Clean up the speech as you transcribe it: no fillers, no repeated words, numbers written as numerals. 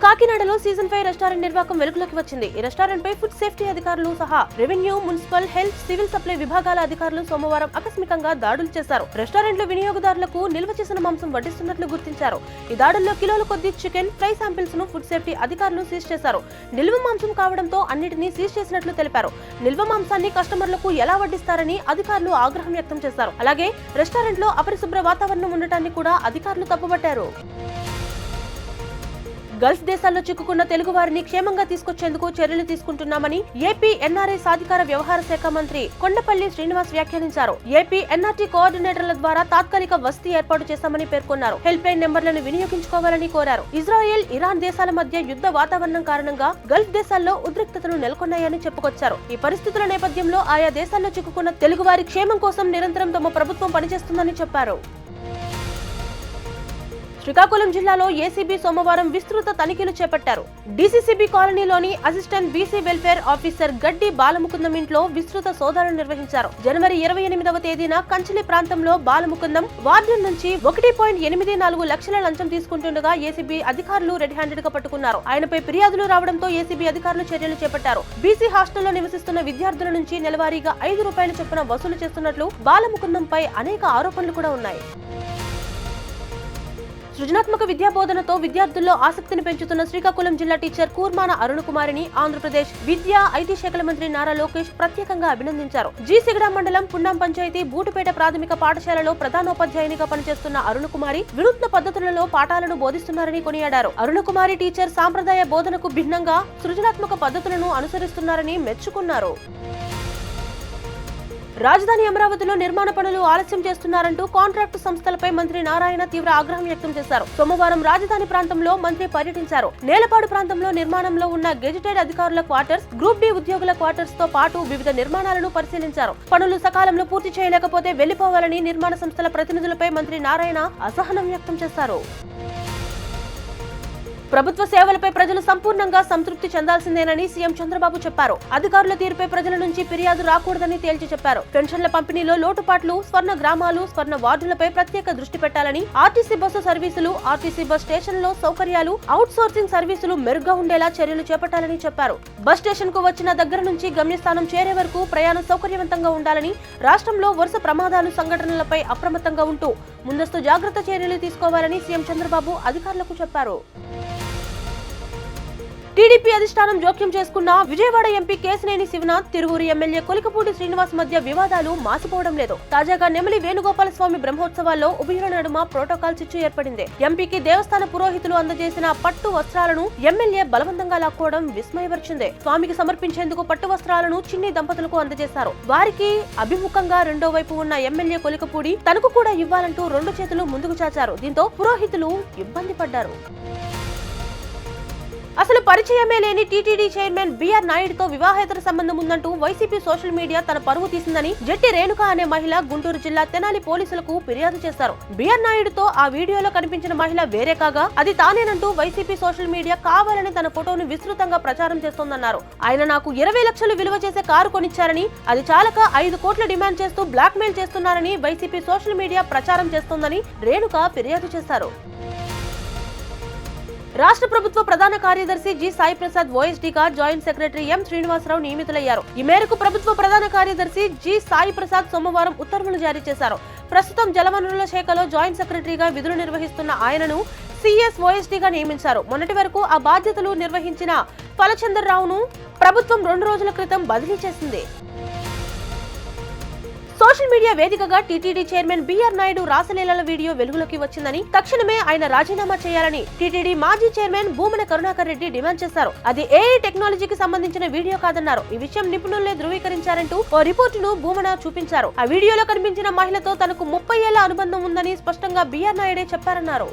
కాకినాడలో season 5 restaurant నిర్వాకం వెలుగులోకి వచ్చింది. ఈ రెస్టారెంట్ పై ఫుడ్ సేఫ్టీ అధికారులు సహా revenue, municipal, health, civil supply విభాగాల అధికారులు సోమవారం ఆకస్మికంగా దాడులు చేశారు. రెస్టారెంట్ లో వినియోగదారులకు నిల్వ చేసిన మాంసం వడ్డిస్తున్నట్లు గుర్తించారు. ఈ దాడుల్లో కిలోల కొద్ది చికెన్ ఫ్రై శాంపిల్స్ ను ఫుడ్ సేఫ్టీ అధికారులు సీజ్ చేశారు. నిల్వ మాంసం కావడంతో అన్నిటినీ సీజ్ చేసినట్లు తెలిపారు. నిల్వ మాంసాన్ని కస్టమర్లకు ఎలా వడ్డిస్తారని అధికారులు ఆగ్రహం వ్యక్తం చేశారు. అలాగే రెస్టారెంట్ లో అపరిశుభ్ర వాతావరణం ఉండటాన్ని కూడా అధికారులు తప్పుపట్టారు. గల్ఫ్ దేశాల్లో చిక్కుకున్న తెలుగు వారిని క్షేమంగా తీసుకొచ్చేందుకు చర్యలు తీసుకుంటున్నామని ఏపీ ఎన్ఆర్ఐ సాధికార వ్యవహార శాఖ మంత్రి కొండపల్లి శ్రీనివాస్ వ్యాఖ్యానించారు. ఏపీ ఎన్ఆర్టీ కోఆర్డినేటర్ల ద్వారా తాత్కాలిక వసతి ఏర్పాటు చేశామని పేర్కొన్నారు. హెల్ప్ లైన్ నెంబర్లను వినియోగించుకోవాలని కోరారు. ఇజ్రాయెల్, ఇరాన్ దేశాల మధ్య యుద్ధ వాతావరణం కారణంగా గల్ఫ్ దేశాల్లో ఉద్రిక్తతలు నెలకొన్నాయని చెప్పుకొచ్చారు. ఈ పరిస్థితుల నేపథ్యంలో ఆయా దేశాల్లో చిక్కుకున్న తెలుగు వారి క్షేమం కోసం నిరంతరం తమ ప్రభుత్వం పనిచేస్తుందని చెప్పారు. శ్రీకాకుళం జిల్లాలో ఏసీబీ సోమవారం విస్తృత తనిఖీలు చేపట్టారు. డీసీసీబీ కాలనీలోని అసిస్టెంట్ బీసీ వెల్ఫేర్ ఆఫీసర్ గడ్డి బాలముకుందం ఇంట్లో విస్తృత సోదాలు నిర్వహించారు. జనవరి 28వ తేదీన కంచిలి ప్రాంతంలో బాలముకుందం వార్డెన్ నుంచి 1.84 లక్షల లంచం తీసుకుంటుండగా ఏసీబీ అధికారులు రెడ్ హ్యాండెడ్ గా పట్టుకున్నారు. ఆయనపై ఫిర్యాదులు రావడంతో ఏసీబీ అధికారులు చర్యలు చేపట్టారు. బీసీ హాస్టల్లో నివసిస్తున్న విద్యార్థుల నుంచి నెలవారీగా 5 రూపాయల చొప్పున వసూలు చేస్తున్నట్లు బాలముకుందంపై అనేక ఆరోపణలు కూడా ఉన్నాయి. సృజనాత్మక విద్యాబోధనతో విద్యార్థుల్లో ఆసక్తిని పెంచుతున్న శ్రీకాకుళం జిల్లా టీచర్ కూర్మాన అరుణకుమారిని ఆంధ్రప్రదేశ్ విద్యా, ఐటీ శాఖల మంత్రి నారా లోకేష్ ప్రత్యేకంగా అభినందించారు. జీసిగడ మండలం పుండం పంచాయతీ బూటుపేట ప్రాథమిక పాఠశాలలో ప్రధానోపాధ్యాయునిగా పనిచేస్తున్న అరుణకుమారి వినూత్న పద్ధతులలో పాఠాలను బోధిస్తున్నారని కొనియాడారు. అరుణకుమారి టీచర్ సాంప్రదాయ బోధనకు భిన్నంగా సృజనాత్మక పద్ధతులను అనుసరిస్తున్నారని మెచ్చుకున్నారు. రాజధాని అమరావతిలో నిర్మాణ పనులు ఆలస్యం చేస్తున్నారంటూ కాంట్రాక్టు సంస్థలపై మంత్రి నారాయణ తీవ్ర ఆగ్రహం వ్యక్తం చేశారు. సోమవారం రాజధాని ప్రాంతంలో మంత్రి పర్యటించారు. నేలపాడు ప్రాంతంలో నిర్మాణంలో ఉన్న గెజిటెడ్ అధికారుల క్వార్టర్స్, గ్రూప్ డి ఉద్యోగుల క్వార్టర్స్ తో పాటు వివిధ నిర్మాణాలను పరిశీలించారు. పనులు సకాలంలో పూర్తి చేయలేకపోతే వెళ్లిపోవాలని నిర్మాణ సంస్థల ప్రతినిధులపై మంత్రి నారాయణ అసహనం వ్యక్తం చేశారు. ప్రభుత్వ సేవలపై ప్రజలు సంపూర్ణంగా సంతృప్తి చెందాల్సిందేనని సీఎం చంద్రబాబు చెప్పారు. అధికారుల తీరుపై ప్రజల నుంచి ఫిర్యాదు రాకూడదని తేల్చి చెప్పారు. పెన్షన్ల పంపిణీలో లోటుపాట్లు, స్వర్ణ గ్రామాలు, స్వర్ణ వార్డులపై ప్రత్యేక దృష్టి పెట్టాలని, ఆర్టీసీ బస్సు సర్వీసులు, ఆర్టీసీ బస్ స్టేషన్లో సౌకర్యాలు, అవుట్ సోర్సింగ్ సర్వీసులు మెరుగ్గా ఉండేలా చర్యలు చేపట్టాలని చెప్పారు. బస్ స్టేషన్ కు వచ్చిన దగ్గర నుంచి గమ్యస్థానం చేరే వరకు ప్రయాణం సౌకర్యవంతంగా ఉండాలని, రాష్ట్రంలో వరుస ప్రమాదాలు, సంఘటనలపై అప్రమత్తంగా ఉంటూ ముందస్తు జాగ్రత్త చర్యలు తీసుకోవాలని సీఎం చంద్రబాబు అధికారులకు చెప్పారు. టీడీపీ అధిష్టానం జోక్యం చేసుకున్న విజయవాడ ఎంపీ కేశినేని శివనాథ్, తిరువూరు ఎమ్మెల్యే కొలికపూడి శ్రీనివాస్ మధ్య వివాదాలు మాసిపోవడం లేదు. తాజాగా నెమలి వేణుగోపాల స్వామి బ్రహ్మోత్సవాల్లో ఉభయుల నడుమ ప్రోటోకాల్ చిచ్చు ఏర్పడింది. ఎంపీకి దేవస్థాన పురోహితులు అందజేసిన పట్టు వస్త్రాలను ఎమ్మెల్యే బలవంతంగా లాక్కోవడం విస్మయపరిచింది. స్వామికి సమర్పించేందుకు పట్టు వస్త్రాలను చిన్ని దంపతులకు అందజేశారు. వారికి అభిముఖంగా రెండో వైపు ఉన్న ఎమ్మెల్యే కొలికపూడి తనకు కూడా ఇవ్వాలంటూ 2 చేతులు ముందుకు చాచారు. దీంతో పురోహితులు ఇబ్బంది పడ్డారు. అసలు పరిచయమే లేని టీటీడీ చైర్మన్ బిఆర్ నాయుడుతో వివాహేతర సంబంధం ఉందంటూ వైసీపీ సోషల్ మీడియా తన పరువు తీసిందని జట్టి రేణుక అనే మహిళ గుంటూరు జిల్లా తెనాలి పోలీసులకు ఫిర్యాదు చేశారు. బిఆర్ నాయుడుతో ఆ వీడియోలో కనిపించిన మహిళ వేరే కాగా అది తానేనంటూ వైసీపీ సోషల్ మీడియా కావాలని తన ఫోటోను విస్తృతంగా ప్రచారం చేస్తోందన్నారు. ఆయన నాకు 20 లక్షలు విలువ చేసే కారు కొనిచ్చారని, అది చాలక 5 కోట్ల డిమాండ్ చేస్తూ బ్లాక్ మెయిల్ చేస్తున్నారని వైసీపీ సోషల్ మీడియా ప్రచారం చేస్తోందని రేణుక ఫిర్యాదు చేశారు. రాష్ట్ర ప్రభుత్వ ప్రధాన కార్యదర్శి జి సాయి ప్రసాద్ ఓఎస్డీగా జాయింట్ సెక్రటరీ ఎం శ్రీనివాసరావు నియమితులయ్యారు. ఈ మేరకు ప్రభుత్వ ప్రధాన కార్యదర్శి జి సాయి ప్రసాద్ సోమవారం ఉత్తర్వులు జారీ చేశారు. ప్రస్తుతం జలవనరుల శాఖలో జాయింట్ సెక్రటరీగా విధులు నిర్వహిస్తున్న ఆయనను సిఎస్ ఓఎస్డీగా నియమించారు. మొన్నటి వరకు ఆ బాధ్యతలు నిర్వహించిన ఫలచంద్రరావును ప్రభుత్వం 2 రోజుల క్రితం బదిలీ చేసింది. సోషల్ మీడియా వేదికగా టీటీడీ చైర్మన్ బిఆర్ నాయుడు రాసలీలల వీడియో వెలుగులోకి వచ్చిందని, తక్షణమే ఆయన రాజీనామా చేయాలని టీటీడీ మాజీ చైర్మన్ భూమన కరుణాకర్ రెడ్డి డిమాండ్ చేశారు. అది ఏఐ టెక్నాలజీకి సంబంధించిన వీడియో కాదన్నారు. ఈ విషయం నిపుణులే ధృవీకరించారంటూ ఓ రిపోర్టును భూమన చూపించారు. ఆ వీడియోలో కనిపించిన మహిళతో తనకు 30 ఏళ్ల అనుబంధం ఉందని స్పష్టంగా బిఆర్ నాయుడే చెప్పారన్నారు.